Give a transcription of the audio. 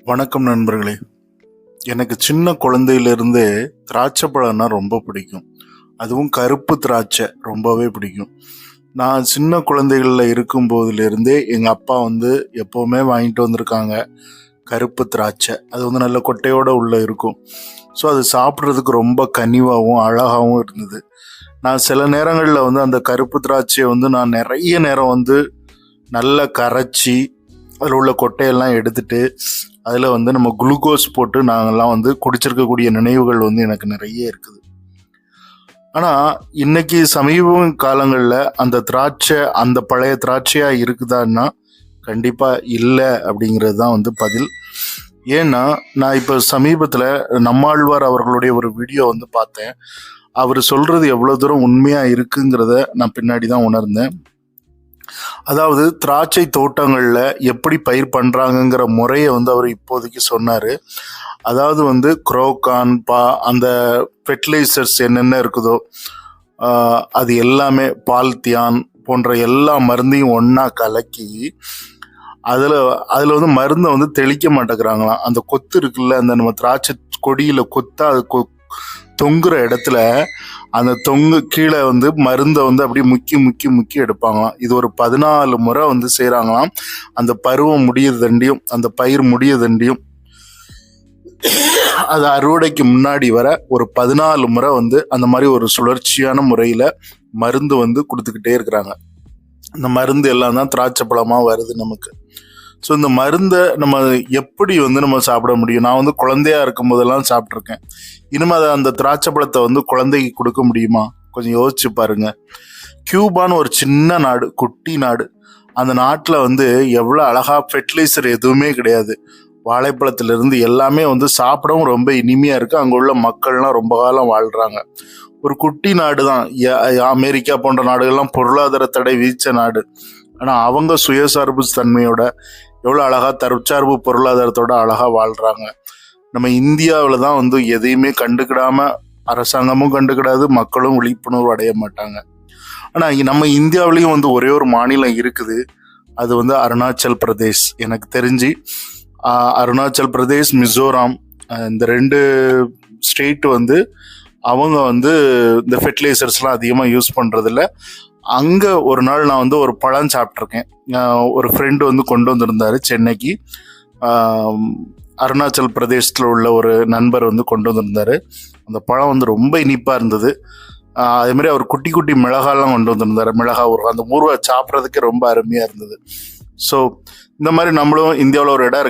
வணக்கம் நண்பர்களே. எனக்கு சின்ன குழந்தையிலிருந்தே திராட்சை பழம்னா ரொம்ப பிடிக்கும். அதுவும் கருப்பு திராட்சை ரொம்பவே பிடிக்கும். நான் சின்ன குழந்தைகளில் இருக்கும்போதிலிருந்தே எங்கள் அப்பா எப்போவுமே வாங்கிட்டு வந்திருக்காங்க கருப்பு திராட்சை. அது நல்ல கொட்டையோடு உள்ளே இருக்கும். ஸோ அது சாப்பிட்றதுக்கு ரொம்ப கனிவாகவும் அழகாகவும் இருந்தது. நான் சில நேரங்களில் அந்த கருப்பு திராட்சையை நான் நிறைய நேரம் நல்லா கரைச்சி அதில் உள்ள கொட்டையெல்லாம் எடுத்துட்டு அதில் நம்ம குளுக்கோஸ் போட்டு நாங்கள்லாம் குடிச்சிருக்கக்கூடிய நினைவுகள் எனக்கு நிறைய இருக்குது. ஆனால் இன்னைக்கு சமீப காலங்களில் அந்த திராட்சை அந்த பழைய திராட்சையாக இருக்குதான்னா கண்டிப்பாக இல்லை அப்படிங்கிறது தான் பதில். ஏன்னா நான் இப்போ சமீபத்தில் நம்மாழ்வார் அவர்களுடைய ஒரு வீடியோ பார்த்தேன். அவர் சொல்கிறது எவ்வளோ தூரம் உண்மையாக இருக்குங்கிறத நான் பின்னாடி தான் உணர்ந்தேன். அதாவது திராட்சை தோட்டங்களில் எப்படி பயிர் பண்ணுறாங்கங்கிற முறையை அவர் இப்போதைக்கு சொன்னார். அதாவது குரோகான் அந்த ஃபெர்டிலைசர்ஸ் என்னென்ன இருக்குதோ அது எல்லாமே பால்தியான் போன்ற எல்லா மருந்தையும் ஒன்றா கலக்கி அதில் மருந்தை தெளிக்க மாட்டேங்கிறாங்களாம். அந்த கொத்து இருக்குல்ல, அந்த நம்ம திராட்சை கொடியில் கொத்தா அது தொங்குற இடத்துல அந்த கீழே மருந்தை அப்படியே முக்கி எடுப்பாங்களாம். இது ஒரு 14 முறை செய்கிறாங்களாம். அந்த பருவம் முடியதண்டியும் அந்த பயிர் முடியதண்டியும் அது அறுவடைக்கு முன்னாடி வர ஒரு 14 முறை அந்த மாதிரி ஒரு சுழற்சியான முறையில் மருந்து கொடுத்துக்கிட்டே இருக்கிறாங்க. இந்த மருந்து எல்லாம் தான் திராட்சை பழமாக வருது நமக்கு. ஸோ இந்த மருந்தை நம்ம எப்படி நம்ம சாப்பிட முடியும்? நான் குழந்தையா இருக்கும் போதெல்லாம் சாப்பிட்ருக்கேன். இனிமேல் அந்த திராட்சை பழத்தை குழந்தைக்கு கொடுக்க முடியுமா? கொஞ்சம் யோசிச்சு பாருங்க. கியூபான்னு ஒரு சின்ன நாடு, குட்டி நாடு. அந்த நாட்டில் எவ்வளோ அழகாக ஃபெர்டிலைசர் எதுவுமே கிடையாது. வாழைப்பழத்திலிருந்து எல்லாமே சாப்பிடவும் ரொம்ப இனிமையாக இருக்குது. அங்கே உள்ள மக்கள்லாம் ரொம்ப காலம் வாழ்கிறாங்க. ஒரு குட்டி நாடு தான். அமெரிக்கா போன்ற நாடுகள்லாம் பொருளாதார தடை விதித்த நாடு. ஆனால் அவங்க சுயசார்பு தன்மையோட எவ்வளோ அழகாக தற்சார்பு பொருளாதாரத்தோட அழகாக வாழ்கிறாங்க. நம்ம இந்தியாவில் தான் எதையுமே கண்டுக்கிடாமல் அரசாங்கமும் கண்டுக்கிடாது, மக்களும் விழிப்புணர்வு அடைய மாட்டாங்க. ஆனால் நம்ம இந்தியாவிலையும் ஒரே ஒரு மாநிலம் இருக்குது. அது அருணாச்சல் பிரதேஷ். எனக்கு தெரிஞ்சு அருணாச்சல் பிரதேஷ், மிசோராம், இந்த 2 ஸ்டேட் அவங்க இந்த ஃபெர்டிலைசர்ஸ்லாம் அதிகமாக யூஸ் பண்ணுறதில்ல. அங்கே ஒரு நாள் நான் ஒரு பழம் சாப்பிட்ருக்கேன். ஒரு ஃப்ரெண்டு கொண்டு வந்திருந்தார் சென்னைக்கு. அருணாச்சல் பிரதேசத்தில் உள்ள ஒரு நண்பர் கொண்டு வந்திருந்தார். அந்த பழம் ரொம்ப இனிப்பாக இருந்தது. அதேமாதிரி அவர் குட்டி குட்டி மிளகாலாம் கொண்டு வந்திருந்தார். மிளகா ஊறுகாய், அந்த ஊறுகாய் சாப்பிட்றதுக்கே ரொம்ப அருமையாக இருந்தது. ஸோ இந்த மாதிரி நம்மளும் இந்தியாவில் ஒரு இடம்